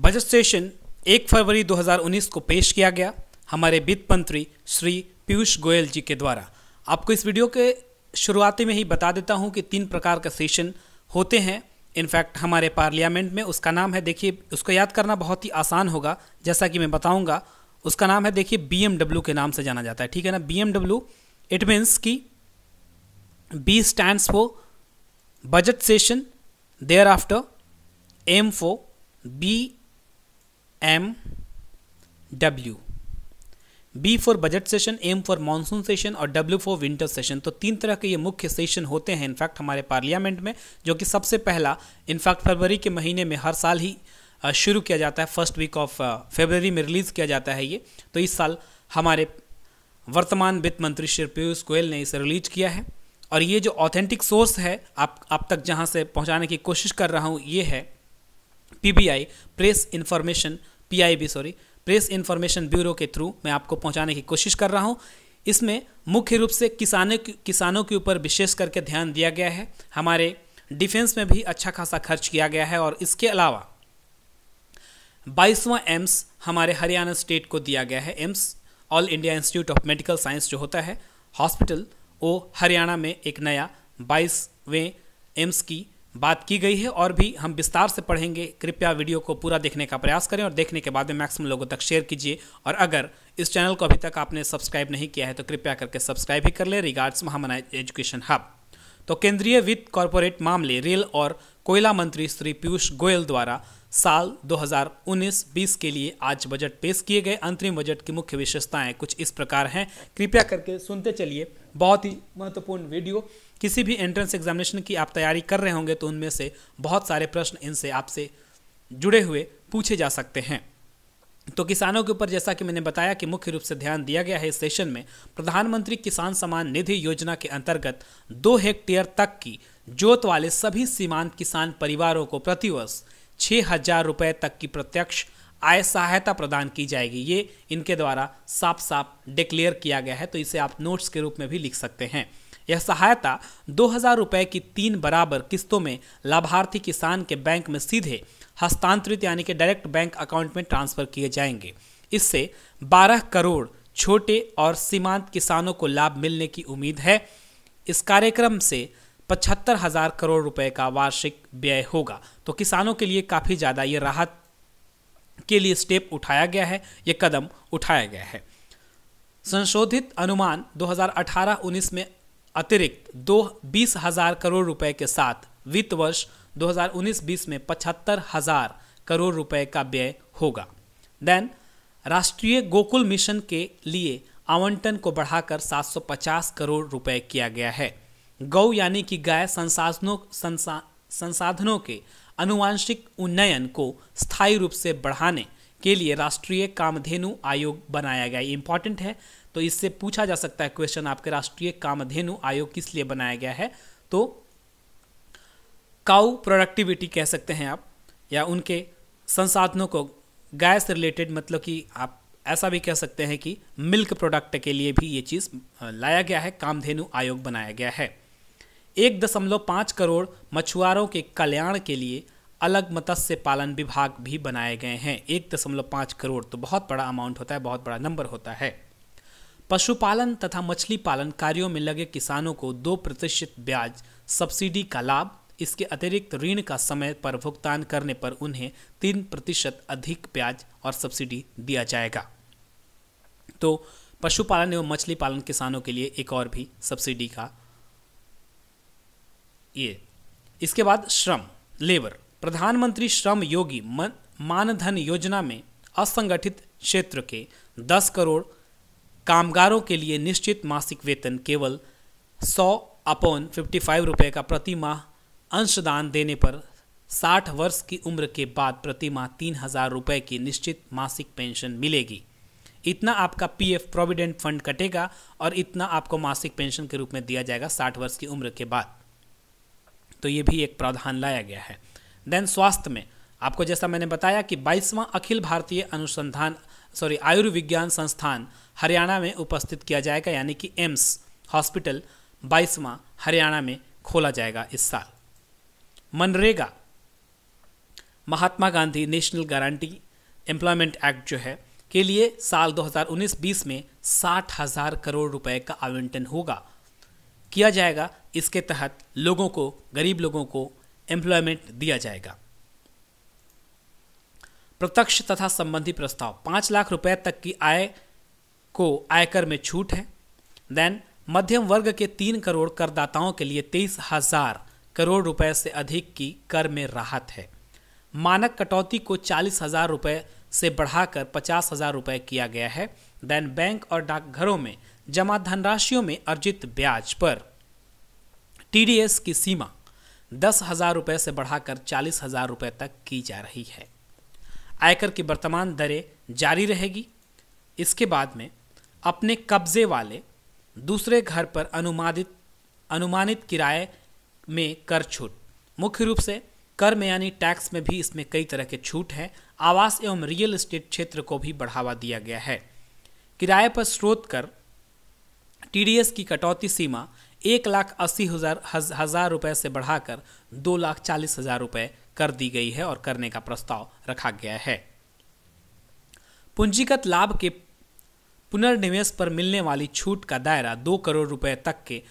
Budget session 1 फरवरी 2019 को पेश किया गया हमारे वित्त मंत्री श्री पीयूष गोयल जी के द्वारा। आपको इस वीडियो के शुरुआती में ही बता देता हूं कि 3 प्रकार का सेशन होते हैं इनफैक्ट हमारे पार्लियामेंट में। उसका नाम है, देखिए उसको याद करना बहुत ही आसान होगा, जैसा कि मैं बताऊंगा। उसका नाम है, देखिए BMW के नाम से जाना जाता है, ठीक है ना। BMW इट मीन्स कि B stands for budget session, thereafter M for BMW, B for budget session, M for monsoon session और W फॉर विंटर सेशन। तो 3 तरह के ये मुख्य सेशन होते हैं इनफैक्ट हमारे पार्लियामेंट में, जो कि सबसे पहला इनफैक्ट फरवरी के महीने में हर साल ही शुरू किया जाता है। फर्स्ट वीक ऑफ फरवरी में रिलीज़ किया जाता है ये। तो इस साल हमारे वर्तमान वित्त मंत्री श्री पीयूष गोयल ने इसे रिलीज किया है। और ये जो ऑथेंटिक सोर्स है आप तक जहाँ से पहुँचाने की कोशिश कर रहा हूँ, ये है PBI प्रेस इन्फॉर्मेशन ब्यूरो के थ्रू मैं आपको पहुंचाने की कोशिश कर रहा हूं। इसमें मुख्य रूप से किसानों के ऊपर विशेष करके ध्यान दिया गया है। हमारे डिफेंस में भी अच्छा खासा खर्च किया गया है। और इसके अलावा 22वां एम्स हमारे हरियाणा स्टेट को दिया गया है। AIIMS all India institute of medical science जो होता है हॉस्पिटल, वो हरियाणा में एक नया 22वें एम्स की बात की गई है। और भी हम विस्तार से पढ़ेंगे। कृपया वीडियो को पूरा देखने का प्रयास करें और देखने के बाद में मैक्सिमम लोगों तक शेयर कीजिए। और अगर इस चैनल को अभी तक आपने सब्सक्राइब नहीं किया है तो कृपया करके सब्सक्राइब भी कर ले। रिगार्ड्स महामना एजुकेशन हब। तो केंद्रीय वित्त, कॉरपोरेट मामले, रेल और कोयला मंत्री श्री पीयूष गोयल द्वारा साल 2019-20 के लिए आज बजट पेश किए गए। अंतरिम बजट की मुख्य विशेषताएं कुछ इस प्रकार हैं, कृपया करके सुनते चलिए। बहुत ही महत्वपूर्ण वीडियो। किसी भी एंट्रेंस एग्जामिनेशन की आप तैयारी कर रहे होंगे तो उनमें से बहुत सारे प्रश्न इनसे आपसे जुड़े हुए पूछे जा सकते हैं। तो किसानों के ऊपर जैसा कि मैंने बताया कि मुख्य रूप से ध्यान दिया गया है इस सेशन में। प्रधानमंत्री किसान सम्मान निधि योजना के अंतर्गत 2 हेक्टेयर तक की जोत वाले सभी सीमांत किसान परिवारों को प्रतिवर्ष 6,000 रुपये तक की प्रत्यक्ष आय सहायता प्रदान की जाएगी। ये इनके द्वारा साफ साफ डिक्लेयर किया गया है, तो इसे आप नोट्स के रूप में भी लिख सकते हैं। यह सहायता 2,000 रुपये की 3 बराबर किस्तों में लाभार्थी किसान के बैंक में सीधे हस्तांतरित यानी कि डायरेक्ट बैंक अकाउंट में ट्रांसफर किए जाएंगे। इससे 12 करोड़ छोटे और सीमांत किसानों को लाभ मिलने की उम्मीद है। इस कार्यक्रम से 75,000 करोड़ रुपए का वार्षिक व्यय होगा। तो किसानों के लिए काफ़ी ज़्यादा ये राहत के लिए स्टेप उठाया गया है, ये कदम उठाया गया है। संशोधित अनुमान 2018-19 में अतिरिक्त 20,000 करोड़ रुपए के साथ वित्त वर्ष 2019-20 में 75,000 करोड़ रुपए का व्यय होगा। देन राष्ट्रीय गोकुल मिशन के लिए आवंटन को बढ़ाकर 750 करोड़ रुपए किया गया है। गौ यानी कि गाय संसाधनों के आनुवांशिक उन्नयन को स्थायी रूप से बढ़ाने के लिए राष्ट्रीय कामधेनु आयोग बनाया गया। इंपॉर्टेंट है, तो इससे पूछा जा सकता है क्वेश्चन आपके, राष्ट्रीय कामधेनु आयोग किस लिए बनाया गया है। तो काउ प्रोडक्टिविटी कह सकते हैं आप, या उनके संसाधनों को गाय से रिलेटेड, मतलब कि आप ऐसा भी कह सकते हैं कि मिल्क प्रोडक्ट के लिए भी ये चीज़ लाया गया है, कामधेनु आयोग बनाया गया है। 1.5 करोड़ मछुआरों के कल्याण के लिए अलग मत्स्य पालन विभाग भी बनाए गए हैं। 1.5 करोड़ तो बहुत बड़ा अमाउंट होता है, बहुत बड़ा नंबर होता है। पशुपालन तथा मछली पालन कार्यों में लगे किसानों को 2% ब्याज सब्सिडी का लाभ। इसके अतिरिक्त ऋण का समय पर भुगतान करने पर उन्हें 3% अधिक ब्याज और सब्सिडी दिया जाएगा। तो पशुपालन एवं मछली पालन किसानों के लिए एक और भी सब्सिडी का ये। इसके बाद श्रम, लेबर, प्रधानमंत्री श्रम योगी मानधन योजना में असंगठित क्षेत्र के 10 करोड़ कामगारों के लिए निश्चित मासिक वेतन केवल 100/55 रुपये का प्रति माह अंशदान देने पर 60 वर्ष की उम्र के बाद प्रति माह 3,000 रुपये की निश्चित मासिक पेंशन मिलेगी। इतना आपका PF प्रोविडेंट फंड कटेगा और इतना आपको मासिक पेंशन के रूप में दिया जाएगा 60 वर्ष की उम्र के बाद। तो ये भी एक प्रावधान लाया गया है। देन स्वास्थ्य में आपको जैसा मैंने बताया कि 22वां अखिल भारतीय आयुर्विज्ञान संस्थान हरियाणा में उपस्थित किया जाएगा, यानी कि एम्स हॉस्पिटल 22वां हरियाणा में खोला जाएगा इस साल। MNREGA Mahatma Gandhi national guarantee employment act जो है के लिए साल 2019-20 में 60,000 करोड़ रुपए का आवंटन किया जाएगा। इसके तहत लोगों को, गरीब लोगों को एम्प्लॉयमेंट दिया जाएगा। प्रत्यक्ष तथा संबंधी प्रस्ताव, 5 लाख रुपए तक की आय को आयकर में छूट है। देन मध्यम वर्ग के 3 करोड़ करदाताओं के लिए 23,000 करोड़ रुपए से अधिक की कर में राहत है। मानक कटौती को 40,000 रुपए से बढ़ाकर 50,000 रुपए किया गया है। देन बैंक और डाकघरों में जमा धनराशियों में अर्जित ब्याज पर टीडीएस की सीमा 10,000 रुपए से बढ़ाकर 40,000 रुपए तक की जा रही है। आयकर की वर्तमान दरें जारी रहेगी। इसके बाद में अपने कब्जे वाले दूसरे घर पर अनुमानित किराए में कर छूट, मुख्य रूप से कर में यानी टैक्स में भी इसमें कई तरह के छूट हैं। आवास एवं रियल एस्टेट क्षेत्र को भी बढ़ावा दिया गया है। किराए पर स्रोत कर टीडीएस की कटौती सीमा 1,80,000 रुपए से बढ़ाकर 2,40,000 रुपए कर दी गई है और करने का प्रस्ताव रखा गया है। पूंजीगत लाभ के पुनर्निवेश पर मिलने वाली छूट का दायरा 2 करोड़ रुपए तक के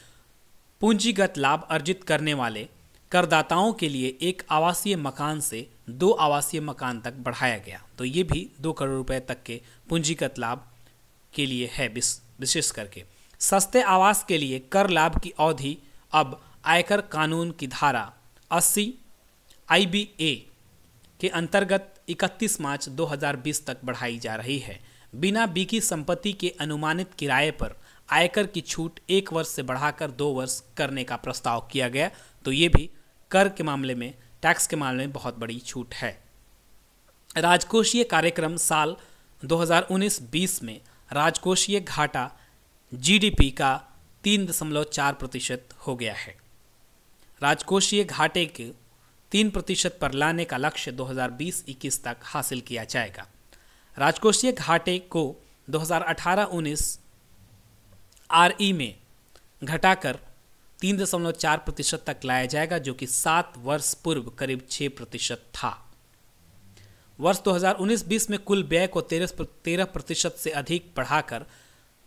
पूंजीगत लाभ अर्जित करने वाले करदाताओं के लिए एक आवासीय मकान से 2 आवासीय मकान तक बढ़ाया गया। तो ये भी 2 करोड़ रुपए तक के पूंजीगत लाभ के लिए है। विशेष करके सस्ते आवास के लिए कर लाभ की अवधि अब आयकर कानून की धारा 80 IBA के अंतर्गत 31 मार्च 2020 तक बढ़ाई जा रही है। बिना बिकी संपत्ति के अनुमानित किराए पर आयकर की छूट 1 वर्ष से बढ़ाकर 2 वर्ष करने का प्रस्ताव किया गया। तो ये भी कर के मामले में, टैक्स के मामले में बहुत बड़ी छूट है। राजकोषीय कार्यक्रम, साल 2019-20 में राजकोषीय घाटा जीडीपी का 3.4% हो गया है। राजकोषीय घाटे के 3% पर लाने का लक्ष्य 2020-21 तक हासिल किया जाएगा। राजकोषीय घाटे को 2018-19 RE में घटाकर 3.4% तक लाया जाएगा, जो कि 7 वर्ष पूर्व करीब 6% था। वर्ष 2019-20 में कुल व्यय को 13% से अधिक बढ़ाकर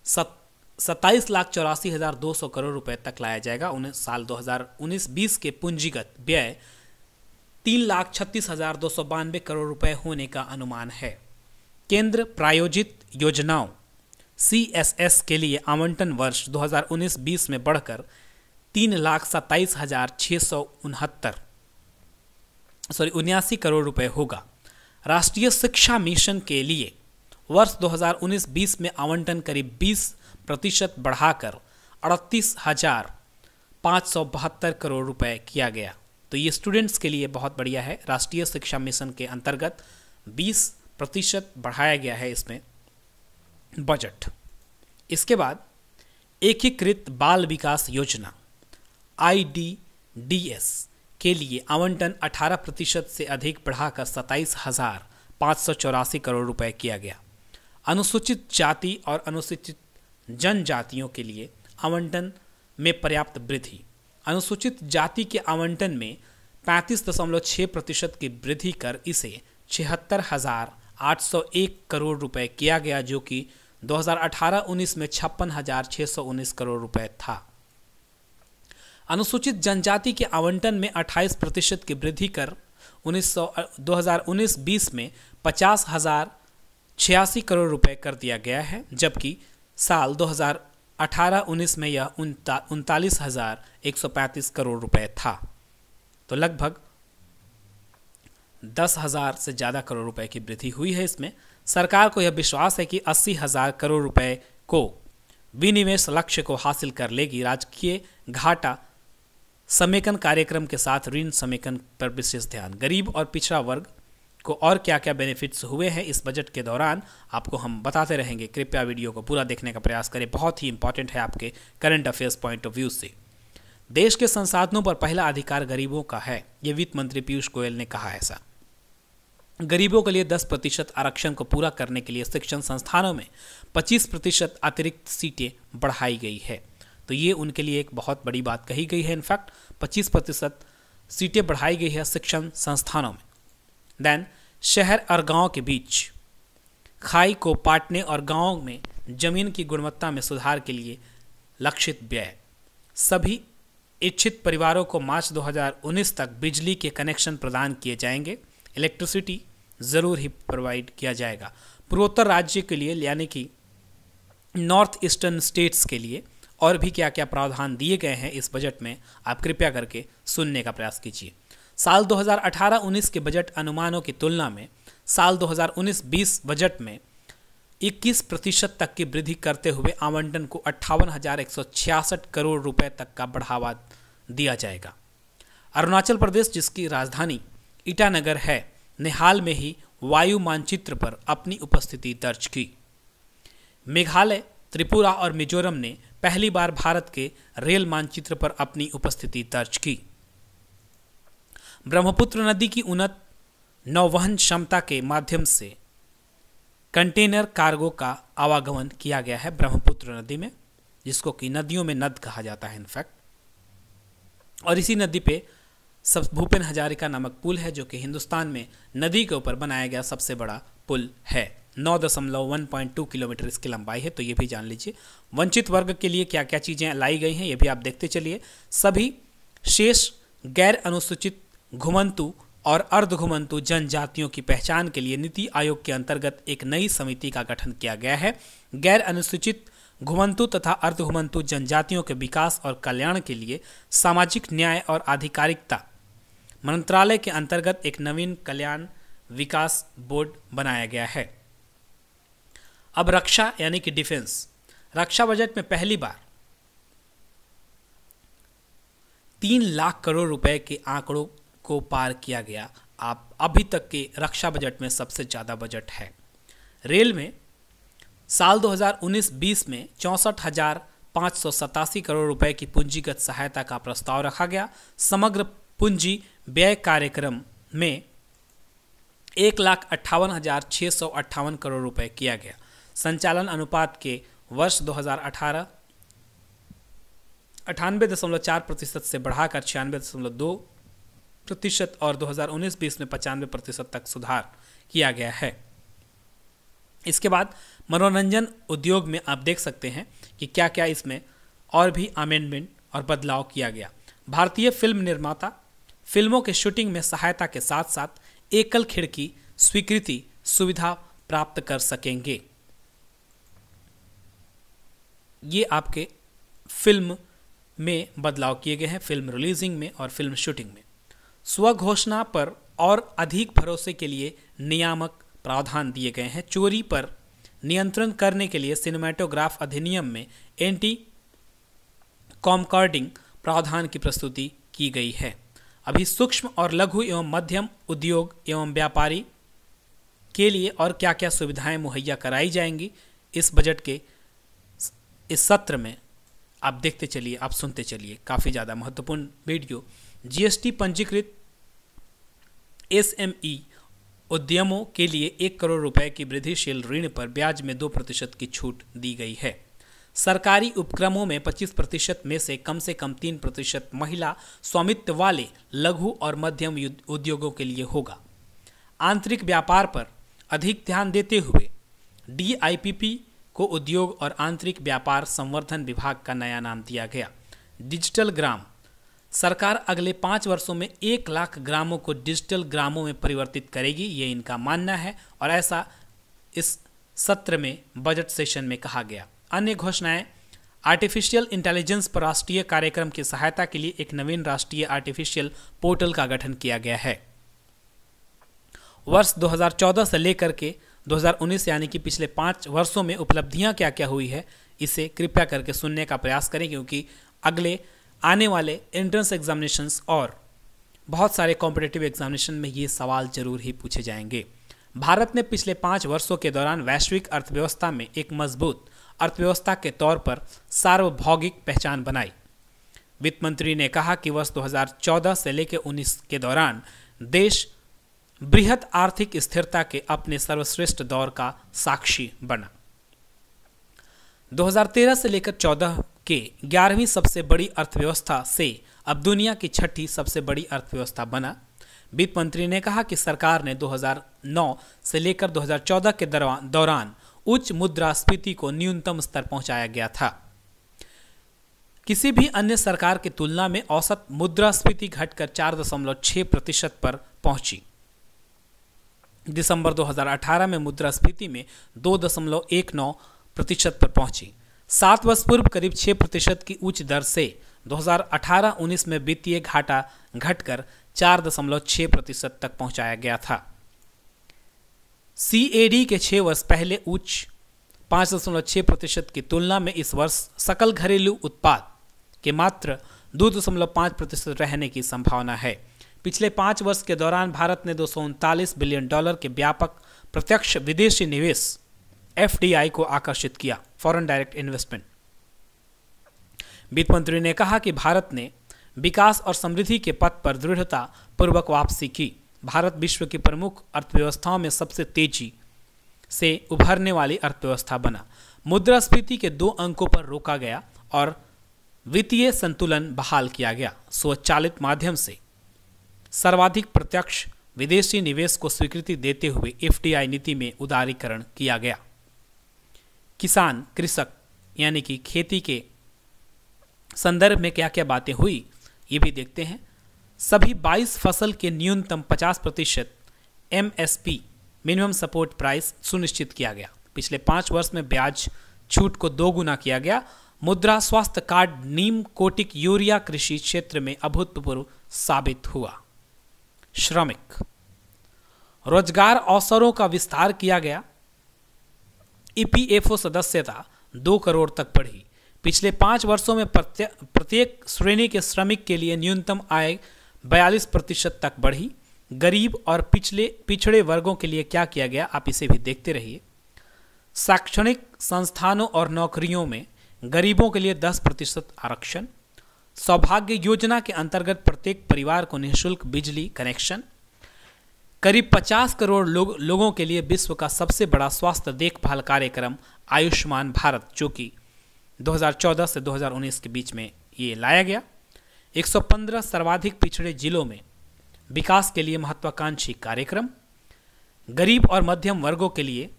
27,84,200 करोड़ रुपए तक लाया जाएगा। साल 2019-20 के पूंजीगत व्यय 3,36,292 करोड़ रुपए होने का अनुमान है। केंद्र प्रायोजित योजनाओं CSS के लिए आवंटन वर्ष 2019-20 में बढ़कर 3,27,679 करोड़ रुपए होगा। राष्ट्रीय शिक्षा मिशन के लिए वर्ष 2019-20 में आवंटन करीब 20% बढ़ाकर 38,572 करोड़ रुपए किया गया। तो ये स्टूडेंट्स के लिए बहुत बढ़िया है। राष्ट्रीय शिक्षा मिशन के अंतर्गत 20% बढ़ाया गया है इसमें बजट। इसके बाद एकीकृत बाल विकास योजना IDDS के लिए आवंटन 18% से अधिक बढ़ाकर 27,584 करोड़ रुपए किया गया। अनुसूचित जाति और अनुसूचित जनजातियों के लिए आवंटन में पर्याप्त वृद्धि। अनुसूचित जाति के आवंटन में 35.6% की वृद्धि कर इसे 76,801 करोड़ रुपए किया गया, जो कि 2018-19 में 56,619 करोड़ रुपए था। अनुसूचित जनजाति के आवंटन में 28% की वृद्धि कर 2019-20 में 50,086 करोड़ रुपए कर दिया गया है, जबकि साल 2018-19 में यह 39,135 करोड़ रुपए था। तो लगभग 10,000 से ज़्यादा करोड़ रुपए की वृद्धि हुई है। इसमें सरकार को यह विश्वास है कि 80,000 करोड़ रुपए को विनिवेश लक्ष्य को हासिल कर लेगी। राजकीय घाटा समेकन कार्यक्रम के साथ ऋण समेकन पर विशेष ध्यान। गरीब और पिछड़ा वर्ग को और क्या क्या बेनिफिट्स हुए हैं इस बजट के दौरान आपको हम बताते रहेंगे। कृपया वीडियो को पूरा देखने का प्रयास करें, बहुत ही इंपॉर्टेंट है आपके current affairs point of view से। देश के संसाधनों पर पहला अधिकार गरीबों का है, ये वित्त मंत्री पीयूष गोयल ने कहा ऐसा। गरीबों के लिए 10% आरक्षण को पूरा करने के लिए शिक्षण संस्थानों में 25% अतिरिक्त सीटें बढ़ाई गई है। तो ये उनके लिए एक बहुत बड़ी बात कही गई है। इनफैक्ट 25% सीटें बढ़ाई गई है शिक्षण संस्थानों में। देन शहर और गांव के बीच खाई को पाटने और गांव में जमीन की गुणवत्ता में सुधार के लिए लक्षित व्यय। सभी इच्छित परिवारों को मार्च 2019 तक बिजली के कनेक्शन प्रदान किए जाएंगे। इलेक्ट्रिसिटी ज़रूर ही प्रोवाइड किया जाएगा। पूर्वोत्तर राज्य के लिए यानी कि नॉर्थ ईस्टर्न स्टेट्स के लिए और भी क्या क्या प्रावधान दिए गए हैं इस बजट में, आप कृपया करके सुनने का प्रयास कीजिए। साल 2018-19 के बजट अनुमानों की तुलना में साल 2019-20 बजट में 21% तक की वृद्धि करते हुए आवंटन को 58,166 करोड़ रुपए तक का बढ़ावा दिया जाएगा। अरुणाचल प्रदेश, जिसकी राजधानी ईटानगर है, ने हाल में ही वायु मानचित्र पर अपनी उपस्थिति दर्ज की। मेघालय, त्रिपुरा और मिजोरम ने पहली बार भारत के रेल मानचित्र पर अपनी उपस्थिति दर्ज की। ब्रह्मपुत्र नदी की उन्नत नौवहन क्षमता के माध्यम से कंटेनर कार्गो का आवागमन किया गया है ब्रह्मपुत्र नदी में, जिसको कि नदियों में नद कहा जाता है इनफैक्ट। और इसी नदी पे सब भूपेन हजारिका नामक पुल है, जो कि हिंदुस्तान में नदी के ऊपर बनाया गया सबसे बड़ा पुल है। 9.1.2 किलोमीटर इसकी लंबाई है, तो ये भी जान लीजिए। वंचित वर्ग के लिए क्या क्या चीज़ें लाई गई हैं, ये भी आप देखते चलिए। सभी शेष गैर अनुसूचित घुमंतु और अर्धघुमंतु जनजातियों की पहचान के लिए नीति आयोग के अंतर्गत एक नई समिति का गठन किया गया है। गैर अनुसूचित घुमंतु तथा अर्धघुमंतु जनजातियों के विकास और कल्याण के लिए सामाजिक न्याय और आधिकारिकता मंत्रालय के अंतर्गत एक नवीन कल्याण विकास बोर्ड बनाया गया है। अब रक्षा यानी कि डिफेंस, रक्षा बजट में पहली बार 3 लाख करोड़ रुपए के आंकड़ों को पार किया गया। आप अभी तक के रक्षा बजट में सबसे ज़्यादा बजट है। रेल में साल 2019-20 में 64,587 करोड़ रुपए की पूंजीगत सहायता का प्रस्ताव रखा गया। समग्र पूंजी व्यय कार्यक्रम में 1,58,658 करोड़ रुपए किया गया। संचालन अनुपात के वर्ष 2018 98.4% से बढ़ाकर 96.2% और 2019-20 में 95% तक सुधार किया गया है। इसके बाद मनोरंजन उद्योग में आप देख सकते हैं कि क्या क्या इसमें और भी अमेंडमेंट और बदलाव किया गया। भारतीय फिल्म निर्माता फिल्मों के शूटिंग में सहायता के साथ साथ एकल खिड़की स्वीकृति सुविधा प्राप्त कर सकेंगे। ये आपके फिल्म में बदलाव किए गए हैं, फिल्म रिलीजिंग में और फिल्म शूटिंग में। स्वघोषणा पर और अधिक भरोसे के लिए नियामक प्रावधान दिए गए हैं। चोरी पर नियंत्रण करने के लिए सिनेमेटोग्राफ अधिनियम में एंटी कॉमकॉर्डिंग प्रावधान की प्रस्तुति की गई है। अभी सूक्ष्म और लघु एवं मध्यम उद्योग एवं व्यापारी के लिए और क्या क्या सुविधाएं मुहैया कराई जाएंगी, इस बजट के इस सत्र में आप देखते चलिए, आप सुनते चलिए। काफ़ी ज़्यादा महत्वपूर्ण वीडियो। जीएसटी पंजीकृत एसएमई उद्यमों के लिए 1 करोड़ रुपए की वृद्धिशील ऋण पर ब्याज में 2% की छूट दी गई है। सरकारी उपक्रमों में 25% में से कम 3% महिला स्वामित्व वाले लघु और मध्यम उद्योगों के लिए होगा। आंतरिक व्यापार पर अधिक ध्यान देते हुए DIPP को उद्योग और आंतरिक व्यापार संवर्धन विभाग का नया नाम दिया गया। डिजिटल ग्राम, सरकार अगले 5 वर्षों में 1 लाख ग्रामों को डिजिटल ग्रामों में परिवर्तित करेगी, ये इनका मानना है और ऐसा इस सत्र में बजट सेशन में कहा गया। अन्य घोषणाएं, आर्टिफिशियल इंटेलिजेंस पर राष्ट्रीय कार्यक्रम की सहायता के लिए एक नवीन राष्ट्रीय आर्टिफिशियल पोर्टल का गठन किया गया है। वर्ष 2014 से लेकर के 2019 यानी कि पिछले 5 वर्षों में उपलब्धियां क्या क्या हुई है, इसे कृपया करके सुनने का प्रयास करें, क्योंकि अगले आने वाले एंट्रेंस एग्जामिनेशंस और बहुत सारे कॉम्पिटिटिव एग्जामिनेशन में ये सवाल जरूर ही पूछे जाएंगे। भारत ने पिछले 5 वर्षों के दौरान वैश्विक अर्थव्यवस्था में एक मजबूत अर्थव्यवस्था के तौर पर सार्वभौगिक पहचान बनाई। वित्त मंत्री ने कहा कि वर्ष 2014 से लेकर 19 के दौरान देश बृहत आर्थिक स्थिरता के अपने सर्वश्रेष्ठ दौर का साक्षी बना। 2013 से लेकर 14 के 11वीं सबसे बड़ी अर्थव्यवस्था से अब दुनिया की 6ठी सबसे बड़ी अर्थव्यवस्था बना। वित्त मंत्री ने कहा कि सरकार ने 2009 से लेकर 2014 के दौरान उच्च मुद्रास्फीति को न्यूनतम स्तर पहुंचाया गया था। किसी भी अन्य सरकार की तुलना में औसत मुद्रास्फीति घटकर 4.6% पर पहुंची। दिसंबर 2018 में मुद्रास्फीति में 2.19% पर पहुंची। 7 वर्ष पूर्व करीब 6% की उच्च दर से 2018-19 में वित्तीय घाटा घटकर 4.6% तक पहुंचाया गया था। CAD के 6 वर्ष पहले उच्च 5.6% की तुलना में इस वर्ष सकल घरेलू उत्पाद के मात्र 2.5% रहने की संभावना है। पिछले 5 वर्ष के दौरान भारत ने $239 बिलियन के व्यापक प्रत्यक्ष विदेशी निवेश FDI को आकर्षित किया, फॉरेन डायरेक्ट इन्वेस्टमेंट। वित्त मंत्री ने कहा कि भारत ने विकास और समृद्धि के पथ पर दृढ़ता पूर्वक वापसी की। भारत विश्व की प्रमुख अर्थव्यवस्थाओं में सबसे तेजी से उभरने वाली अर्थव्यवस्था बना। मुद्रास्फीति के 2 अंकों पर रोका गया और वित्तीय संतुलन बहाल किया गया। स्वचालित माध्यम से सर्वाधिक प्रत्यक्ष विदेशी निवेश को स्वीकृति देते हुए FDI नीति में उदारीकरण किया गया। किसान, कृषक यानी कि खेती के संदर्भ में क्या क्या बातें हुई, ये भी देखते हैं। सभी 22 फसल के न्यूनतम 50% MSP मिनिमम सपोर्ट प्राइस सुनिश्चित किया गया। पिछले 5 वर्ष में ब्याज छूट को 2 गुना किया गया। मुद्रा स्वास्थ्य कार्ड नीम कोटिक यूरिया कृषि क्षेत्र में अभूतपूर्व साबित हुआ। श्रमिक रोजगार अवसरों का विस्तार किया गया। EPFO सदस्यता 2 करोड़ तक बढ़ी। पिछले 5 वर्षों में प्रत्येक श्रेणी के श्रमिक के लिए न्यूनतम आय 42% तक बढ़ी। गरीब और पिछड़े वर्गों के लिए क्या किया गया, आप इसे भी देखते रहिए। शैक्षणिक संस्थानों और नौकरियों में गरीबों के लिए 10% आरक्षण। सौभाग्य योजना के अंतर्गत प्रत्येक परिवार को निःशुल्क बिजली कनेक्शन। करीब 50 करोड़ लोगों के लिए विश्व का सबसे बड़ा स्वास्थ्य देखभाल कार्यक्रम आयुष्मान भारत, जो कि 2014 से 2019 के बीच में ये लाया गया। 115 सर्वाधिक पिछड़े जिलों में विकास के लिए महत्वाकांक्षी कार्यक्रम। गरीब और मध्यम वर्गों के लिए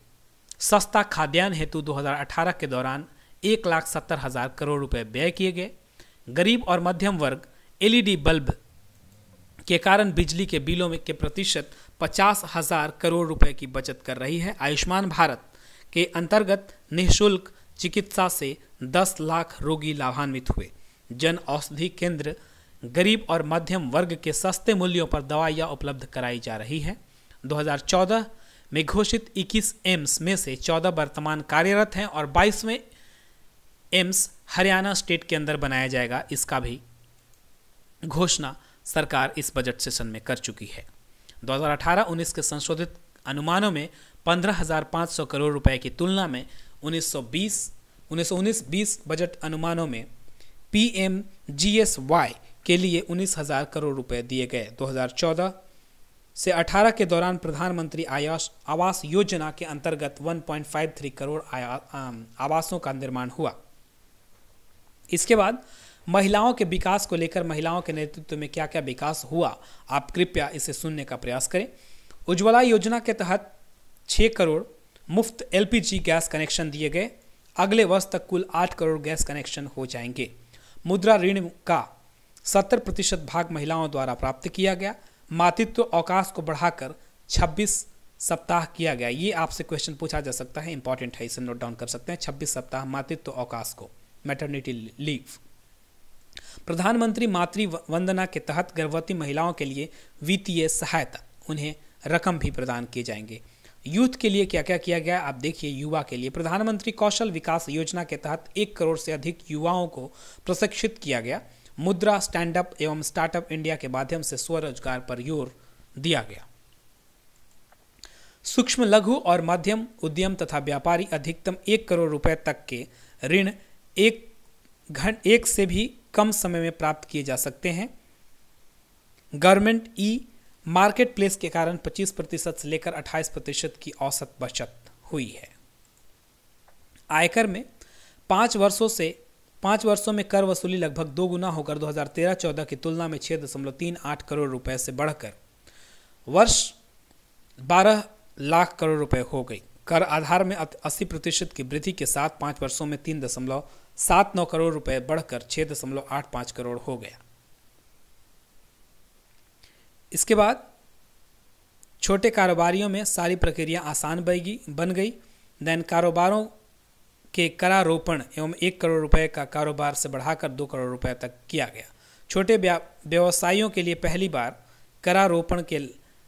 सस्ता खाद्यान्न हेतु 2018 के दौरान 1,70,000 करोड़ रुपए व्यय किए गए। गरीब और मध्यम वर्ग LED बल्ब के कारण बिजली के बिलों में के प्रतिशत 50,000 करोड़ रुपए की बचत कर रही है। आयुष्मान भारत के अंतर्गत निःशुल्क चिकित्सा से 10 लाख रोगी लाभान्वित हुए। जन औषधि केंद्र गरीब और मध्यम वर्ग के सस्ते मूल्यों पर दवाइयाँ उपलब्ध कराई जा रही हैं। 2014 में घोषित 21 एम्स में से 14 वर्तमान कार्यरत हैं और 22वें एम्स हरियाणा स्टेट के अंदर बनाया जाएगा। इसका भी घोषणा सरकार इस बजट सेशन में कर चुकी है। 2018-19 के संशोधित अनुमानों में 15,500 करोड़ रुपए की तुलना में 1919-20 बजट अनुमानों में PMGSY के लिए 19,000 करोड़ रुपए दिए गए। 2014 से 18 के दौरान प्रधानमंत्री आवास योजना के अंतर्गत 1.53 करोड़ आवासों का निर्माण हुआ। इसके बाद महिलाओं के विकास को लेकर महिलाओं के नेतृत्व में क्या क्या विकास हुआ, आप कृपया इसे सुनने का प्रयास करें। उज्ज्वला योजना के तहत 6 करोड़ मुफ्त LPG गैस कनेक्शन दिए गए। अगले वर्ष तक कुल 8 करोड़ गैस कनेक्शन हो जाएंगे। मुद्रा ऋण का 70% भाग महिलाओं द्वारा प्राप्त किया गया। मातृत्व अवकाश को बढ़ाकर 26 सप्ताह किया गया। ये आपसे क्वेश्चन पूछा जा सकता है, इंपॉर्टेंट है, इसे नोट डाउन कर सकते हैं। 26 सप्ताह मातृत्व अवकाश को, मैटरनिटी लीव। प्रधानमंत्री मातृ वंदना के तहत गर्भवती महिलाओं के लिए वित्तीय सहायता, उन्हें रकम भी प्रदान किए जाएंगे। यूथ के लिए क्या क्या किया गया, आप देखिए। युवा के लिए प्रधानमंत्री कौशल विकास योजना के तहत 1 करोड़ से अधिक युवाओं को प्रशिक्षित किया गया। मुद्रा स्टैंड अप एवं स्टार्टअप इंडिया के माध्यम से स्वरोजगार पर जोर दिया गया। सूक्ष्म लघु और मध्यम उद्यम तथा व्यापारी अधिकतम 1 करोड़ रुपए तक के ऋण एक से भी कम समय में प्राप्त किए जा सकते हैं। गवर्नमेंट मार्केट प्लेस के कारण 25% से लेकर 28% की औसत बचत हुई है। आयकर में 5 वर्षों में कर वसूली लगभग 2 गुना होकर 2013-14 की तुलना में 6.38 करोड़ रुपए से बढ़कर वर्ष 12 लाख करोड़ रुपए हो गई। कर आधार में 80% की वृद्धि के साथ 5 वर्षों में 3.79 करोड़ रुपए बढ़कर 6.85 करोड़ हो गया। इसके बाद छोटे कारोबारियों में सारी प्रक्रिया आसान बन गई। देन कारोबारों के करारोपण एवं 1 करोड़ रुपए का कारोबार से बढ़ाकर 2 करोड़ रुपए तक किया गया। छोटे व्यवसायियों के लिए पहली बार करारोपण के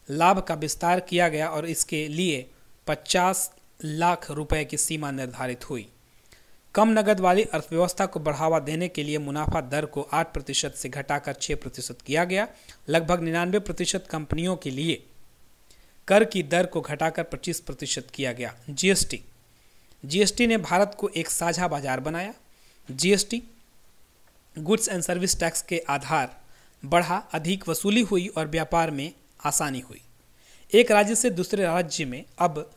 लाभ का विस्तार किया गया और इसके लिए 50 लाख रुपए की सीमा निर्धारित हुई। कम नगद वाली अर्थव्यवस्था को बढ़ावा देने के लिए मुनाफा दर को 8% से घटाकर 6% किया गया। लगभग 99% कंपनियों के लिए कर की दर को घटाकर 25% किया गया। जीएसटी ने भारत को एक साझा बाजार बनाया। GST goods and service tax के आधार बढ़ा, अधिक वसूली हुई और व्यापार में आसानी हुई। एक राज्य से दूसरे राज्य में अब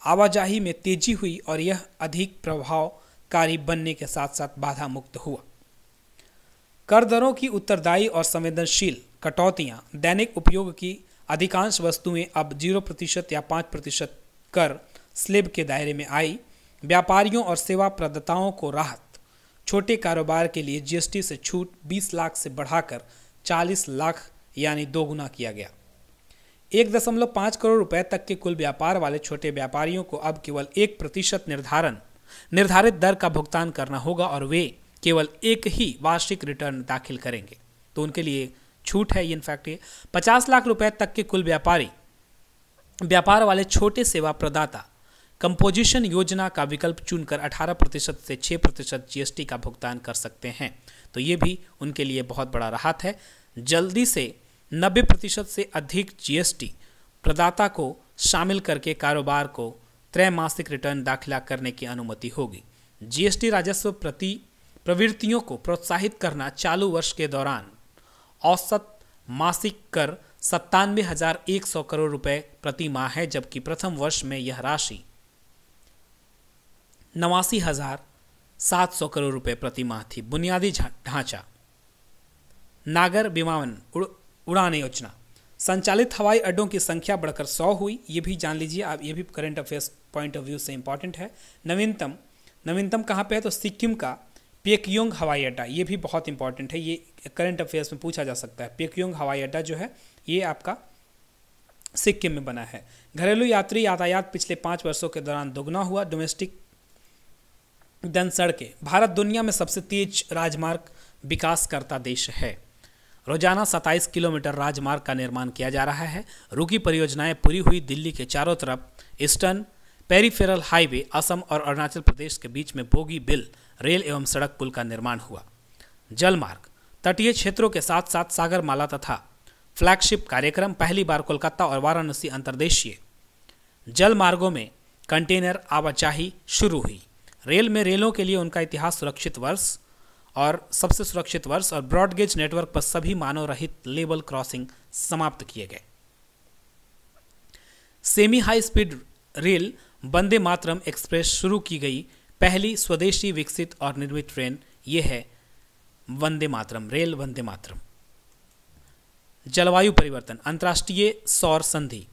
आवाजाही में तेजी हुई और यह अधिक प्रभावकारी बनने के साथ साथ बाधा मुक्त हुआ। कर दरों की उत्तरदायी और संवेदनशील कटौतियां दैनिक उपयोग की अधिकांश वस्तुएं अब 0% या 5% कर स्लैब के दायरे में आई। व्यापारियों और सेवा प्रदाताओं को राहत। छोटे कारोबार के लिए जीएसटी से छूट 20 लाख से बढ़ाकर 40 लाख यानी 2 गुना किया गया। 1.5 करोड़ रुपए तक के कुल व्यापार वाले छोटे व्यापारियों को अब केवल 1% निर्धारित दर का भुगतान करना होगा और वे केवल एक ही वार्षिक रिटर्न दाखिल करेंगे, तो उनके लिए छूट है। इनफैक्ट ये 50 लाख रुपए तक के कुल व्यापार वाले छोटे सेवा प्रदाता कंपोजिशन योजना का विकल्प चुनकर 18% से 6% जीएसटी का भुगतान कर सकते हैं, तो ये भी उनके लिए बहुत बड़ा राहत है। जल्दी से 90% से अधिक जीएसटी प्रदाता को शामिल करके कारोबार को त्रैमासिक रिटर्न दाखिला करने की अनुमति होगी। जीएसटी राजस्व प्रवृत्तियों को प्रोत्साहित करना चालू वर्ष के दौरान औसत मासिक कर 97,100 करोड़ रुपए प्रति माह है, जबकि प्रथम वर्ष में यह राशि 89,700 करोड़ रुपए प्रति माह थी। बुनियादी ढांचा, नागर विमानन उड़ान योजना, संचालित हवाई अड्डों की संख्या बढ़कर 100 हुई। ये भी जान लीजिए आप, ये भी current affairs point of view से इंपॉर्टेंट है। नवीनतम कहाँ पे है, तो सिक्किम का पेकयोंग हवाई अड्डा, ये भी बहुत इंपॉर्टेंट है, ये करंट अफेयर्स में पूछा जा सकता है। पेकयोंग हवाई अड्डा जो है ये आपका सिक्किम में बना है। घरेलू यात्री यातायात पिछले 5 वर्षों के दौरान दोगुना हुआ। डोमेस्टिक दन सड़कें, भारत दुनिया में सबसे तेज राजमार्ग विकास करता देश है। रोजाना 27 किलोमीटर राजमार्ग का निर्माण किया जा रहा है। रुकी परियोजनाएं पूरी हुई। दिल्ली के चारों तरफ ईस्टर्न पेरिफेरल हाईवे, असम और अरुणाचल प्रदेश के बीच में बोगी बिल रेल एवं सड़क पुल का निर्माण हुआ। जलमार्ग, तटीय क्षेत्रों के साथ साथ सागरमाला तथा फ्लैगशिप कार्यक्रम, पहली बार कोलकाता और वाराणसी अंतर्देशीय जल मार्गों में कंटेनर आवाजाही शुरू हुई। रेल में रेलों के लिए उनका इतिहास सुरक्षित वर्ष और सबसे सुरक्षित वर्ष और ब्रॉडगेज नेटवर्क पर सभी मानव रहित लेवल क्रॉसिंग समाप्त किए गए। Semi high speed rail Vande Mataram express शुरू की गई पहली स्वदेशी विकसित और निर्मित ट्रेन ये है वंदे मातरम, रेल वंदे मातरम। जलवायु परिवर्तन, अंतर्राष्ट्रीय सौर संधि,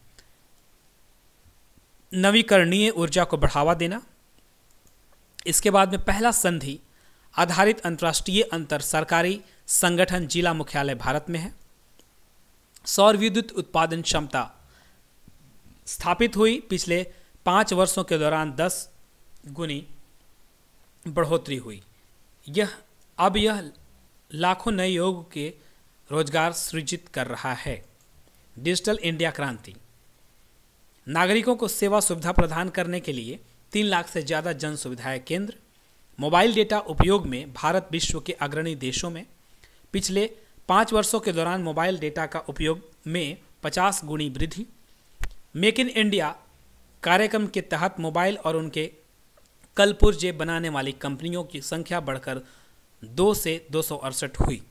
नवीकरणीय ऊर्जा को बढ़ावा देना। इसके बाद में पहला संधि आधारित अंतर्राष्ट्रीय अंतर सरकारी संगठन जिला मुख्यालय भारत में है। सौर विद्युत उत्पादन क्षमता स्थापित हुई। पिछले 5 वर्षों के दौरान 10 गुनी बढ़ोतरी हुई। यह लाखों नए युगों के रोजगार सृजित कर रहा है। डिजिटल इंडिया क्रांति, नागरिकों को सेवा सुविधा प्रदान करने के लिए 3 लाख से ज़्यादा जन सुविधाएं केंद्र। मोबाइल डेटा उपयोग में भारत विश्व के अग्रणी देशों में। पिछले 5 वर्षों के दौरान मोबाइल डेटा का उपयोग में 50 गुनी वृद्धि। मेक इन इंडिया कार्यक्रम के तहत मोबाइल और उनके कलपुर्जे बनाने वाली कंपनियों की संख्या बढ़कर 2 से 268 हुई।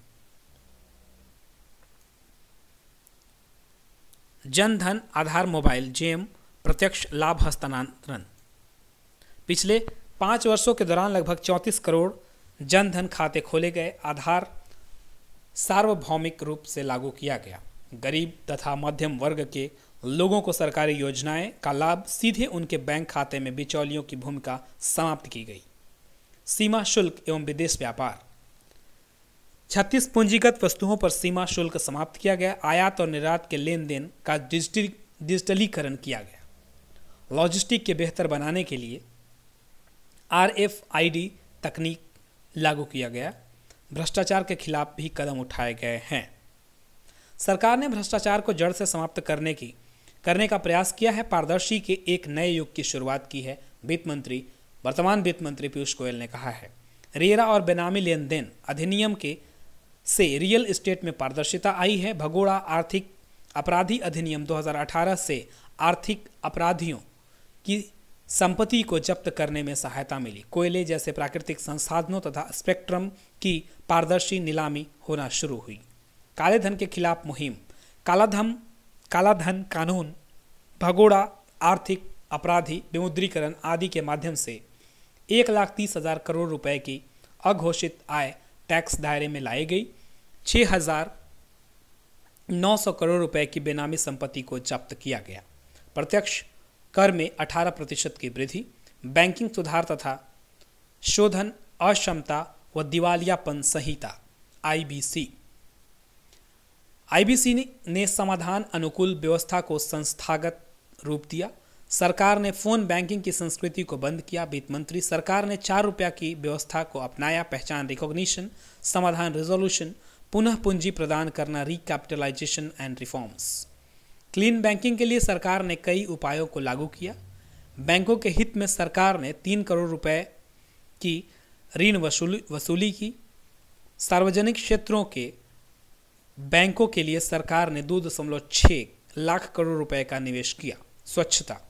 जन धन आधार मोबाइल जेम प्रत्यक्ष लाभ हस्तांतरण, पिछले 5 वर्षों के दौरान लगभग 34 करोड़ जन धन खाते खोले गए। आधार सार्वभौमिक रूप से लागू किया गया। गरीब तथा मध्यम वर्ग के लोगों को सरकारी योजनाएं का लाभ सीधे उनके बैंक खाते में बिचौलियों की भूमिका समाप्त की गई। सीमा शुल्क एवं विदेश व्यापार। 36 पूंजीगत वस्तुओं पर सीमा शुल्क समाप्त किया गया। आयात और निर्यात के लेन देन का डिजिटलीकरण किया गया। लॉजिस्टिक के बेहतर बनाने के लिए RFID तकनीक लागू किया गया। भ्रष्टाचार के खिलाफ भी कदम उठाए गए हैं। सरकार ने भ्रष्टाचार को जड़ से समाप्त करने का प्रयास किया है। पारदर्शी के एक नए युग की शुरुआत की है, वर्तमान वित्त मंत्री पीयूष गोयल ने कहा है। रेरा और बेनामी लेन देन अधिनियम से रियल एस्टेट में पारदर्शिता आई है। भगोड़ा आर्थिक अपराधी अधिनियम 2018 से आर्थिक अपराधियों की संपत्ति को जब्त करने में सहायता मिली। कोयले जैसे प्राकृतिक संसाधनों तथा स्पेक्ट्रम की पारदर्शी नीलामी होना शुरू हुई। काले धन के खिलाफ मुहिम। कालाधन कानून, भगोड़ा आर्थिक अपराधी विमुद्रीकरण आदि के माध्यम से 1,30,000 करोड़ रुपए की अघोषित आय टैक्स दायरे में लाई गई। 6,900 करोड़ रुपए की बेनामी संपत्ति को जब्त किया गया। प्रत्यक्ष कर में 18% की वृद्धि। बैंकिंग सुधार तथा शोधन अक्षमता व दिवालियापन संहिता IBC ने समाधान अनुकूल व्यवस्था को संस्थागत रूप दिया। सरकार ने फोन बैंकिंग की संस्कृति को बंद किया। वित्त मंत्री। सरकार ने 4 रुपया की व्यवस्था को अपनाया। पहचान रिकॉग्निशन, समाधान रिजोल्यूशन, पुनः पूंजी प्रदान करना, recapitalisation and reforms. Clean banking के लिए सरकार ने कई उपायों को लागू किया। बैंकों के हित में सरकार ने 3 करोड़ रुपए की ऋण वसूली की। सार्वजनिक क्षेत्रों के बैंकों के लिए सरकार ने 2.6 लाख करोड़ रुपए का निवेश किया। स्वच्छता।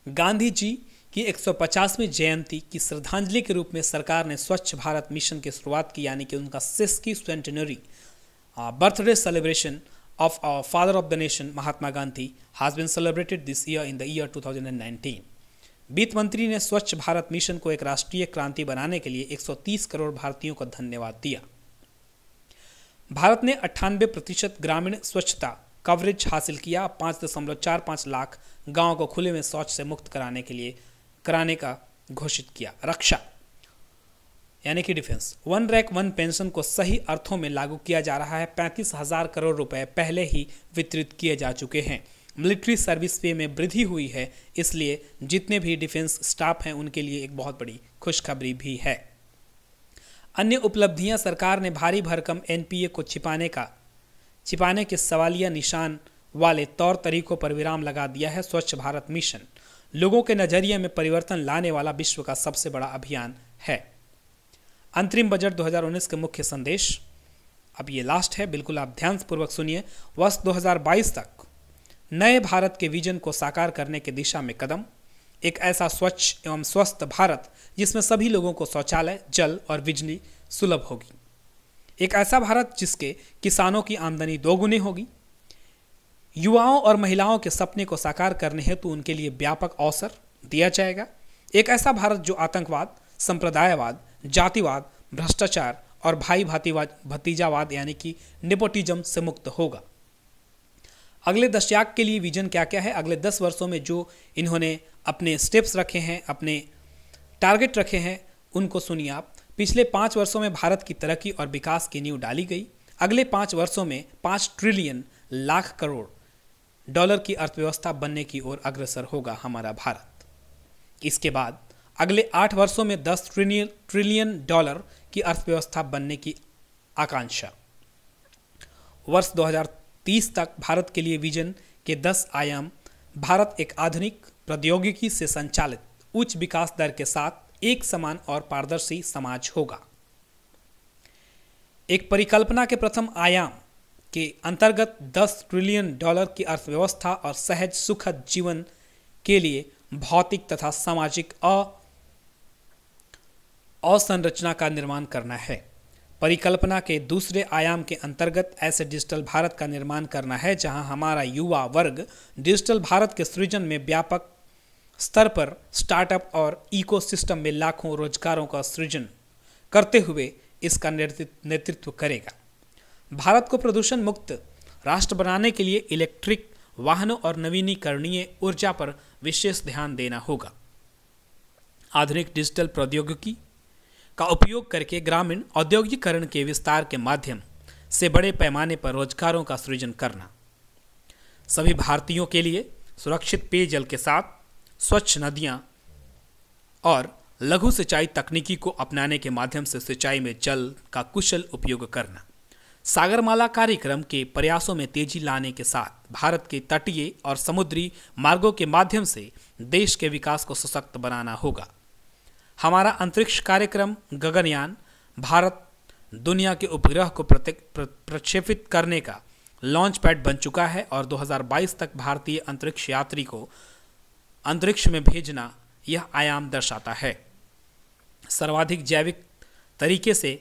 गांधी जी की 150वीं जयंती की श्रद्धांजलि के रूप में सरकार ने स्वच्छ भारत मिशन की शुरुआत की, यानी कि उनका 60वीं centenary birthday celebration of our father of the nation Mahatma Gandhi has been celebrated this year in the year 2019। वित्त मंत्री ने स्वच्छ भारत मिशन को एक राष्ट्रीय क्रांति बनाने के लिए 130 करोड़ भारतीयों को धन्यवाद दिया। भारत ने 98% ग्रामीण स्वच्छता कवरेज हासिल किया। 5.45 लाख गांवों को खुले में शौच से मुक्त कराने का घोषित किया। रक्षा यानी कि डिफेंस। 1 रैंक 1 पेंशन को सही अर्थों में लागू किया जा रहा है। 35,000 करोड़ रुपए पहले ही वितरित किए जा चुके हैं। मिलिट्री सर्विस पे में वृद्धि हुई है, इसलिए जितने भी डिफेंस स्टाफ हैं उनके लिए एक बहुत बड़ी खुशखबरी भी है। अन्य उपलब्धियां। सरकार ने भारी भरकम NPA को छिपाने के सवालिया निशान वाले तौर तरीकों पर विराम लगा दिया है। स्वच्छ भारत मिशन लोगों के नजरिए में परिवर्तन लाने वाला विश्व का सबसे बड़ा अभियान है। अंतरिम बजट 2019 के मुख्य संदेश। अब ये लास्ट है, बिल्कुल आप ध्यानपूर्वक सुनिए। वर्ष 2022 तक नए भारत के विजन को साकार करने की दिशा में कदम। एक ऐसा स्वच्छ एवं स्वस्थ भारत जिसमें सभी लोगों को शौचालय, जल और बिजली सुलभ होगी। एक ऐसा भारत जिसके किसानों की आमदनी 2 गुनी होगी। युवाओं और महिलाओं के सपने को साकार करने हेतु उनके लिए व्यापक अवसर दिया जाएगा। एक ऐसा भारत जो आतंकवाद, संप्रदायवाद, जातिवाद, भ्रष्टाचार और भाई भतीजावाद यानी कि नेपोटिज्म से मुक्त होगा। अगले दशक के लिए विजन क्या क्या है? अगले 10 वर्षों में जो इन्होंने अपने स्टेप्स रखे हैं, अपने टारगेट रखे हैं, उनको सुनिए आप। पिछले 5 वर्षों में भारत की तरक्की और विकास की नींव डाली गई। अगले 5 वर्षों में 5 ट्रिलियन लाख करोड़ डॉलर की अर्थव्यवस्था बनने की ओर अग्रसर होगा हमारा भारत। इसके बाद अगले 8 वर्षों में 10 ट्रिलियन डॉलर की अर्थव्यवस्था बनने की आकांक्षा। वर्ष 2030 तक भारत के लिए विजन के 10 आयाम। भारत एक आधुनिक प्रौद्योगिकी से संचालित उच्च विकास दर के साथ एक समान और पारदर्शी समाज होगा। एक परिकल्पना के प्रथम आयाम के अंतर्गत 10 ट्रिलियन डॉलर की अर्थव्यवस्था और सहज सुखद जीवन के लिए भौतिक तथा सामाजिक अवसंरचना का निर्माण करना है। परिकल्पना के दूसरे आयाम के अंतर्गत ऐसे डिजिटल भारत का निर्माण करना है जहां हमारा युवा वर्ग डिजिटल भारत के सृजन में व्यापक स्तर पर स्टार्टअप और इकोसिस्टम में लाखों रोजगारों का सृजन करते हुए इसका नेतृत्व करेगा। भारत को प्रदूषण मुक्त राष्ट्र बनाने के लिए इलेक्ट्रिक वाहनों और नवीनीकरणीय ऊर्जा पर विशेष ध्यान देना होगा। आधुनिक डिजिटल प्रौद्योगिकी का उपयोग करके ग्रामीण औद्योगिकीकरण के विस्तार के माध्यम से बड़े पैमाने पर रोजगारों का सृजन करना। सभी भारतीयों के लिए सुरक्षित पेयजल के साथ स्वच्छ नदियां और लघु सिंचाई तकनीकी को अपनाने के माध्यम से सिंचाई में जल का कुशल उपयोग करना। सागरमाला कार्यक्रम के प्रयासों में तेजी लाने के साथ भारत के तटीय और समुद्री मार्गों के माध्यम से देश के विकास को सशक्त बनाना होगा। हमारा अंतरिक्ष कार्यक्रम गगनयान भारत दुनिया के उपग्रह को प्रक्षेपित करने का लॉन्च पैड बन चुका है और 2022 तक भारतीय अंतरिक्ष यात्री को अंतरिक्ष में भेजना यह आयाम दर्शाता है। सर्वाधिक जैविक तरीके से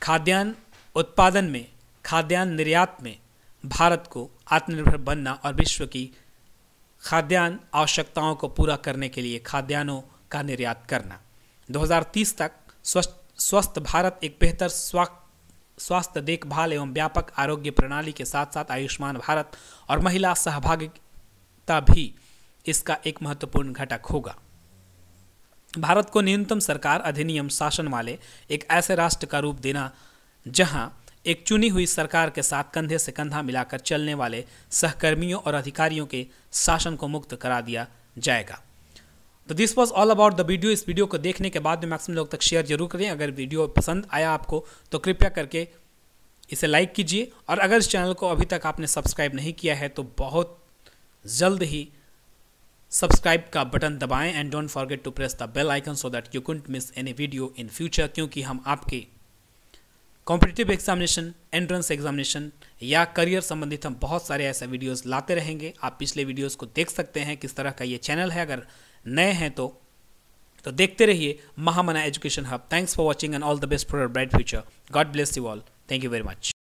खाद्यान्न उत्पादन में, खाद्यान्न निर्यात में भारत को आत्मनिर्भर बनना और विश्व की खाद्यान्न आवश्यकताओं को पूरा करने के लिए खाद्यान्नों का निर्यात करना। 2030 तक स्वस्थ भारत एक बेहतर स्वास्थ्य देखभाल एवं व्यापक आरोग्य प्रणाली के साथ साथ आयुष्मान भारत और महिला सहभागिता भी इसका एक महत्वपूर्ण घटक होगा। भारत को न्यूनतम सरकार अधिनियम शासन वाले एक ऐसे राष्ट्र का रूप देना जहां एक चुनी हुई सरकार के साथ कंधे से कंधा मिलाकर चलने वाले सहकर्मियों और अधिकारियों के शासन को मुक्त करा दिया जाएगा। तो this was all about the video. इस वीडियो को देखने के बाद में मैक्सिमम लोग तक शेयर जरूर करें। अगर वीडियो पसंद आया आपको तो कृपया करके इसे लाइक कीजिए और अगर इस चैनल को अभी तक आपने सब्सक्राइब नहीं किया है तो बहुत जल्द ही सब्सक्राइब का बटन दबाएं and don't forget to press the bell icon so that you couldn't miss any video in future, क्योंकि हम आपके कॉम्पिटिटिव एग्जामिनेशन, एंट्रेंस एग्जामिनेशन या करियर संबंधित हम बहुत सारे ऐसे वीडियोस लाते रहेंगे। आप पिछले वीडियोस को देख सकते हैं किस तरह का ये चैनल है। अगर नए हैं तो देखते रहिए Mahamana education hub. Thanks for watching and all the best for your bright future. God bless you all. Thank you very much.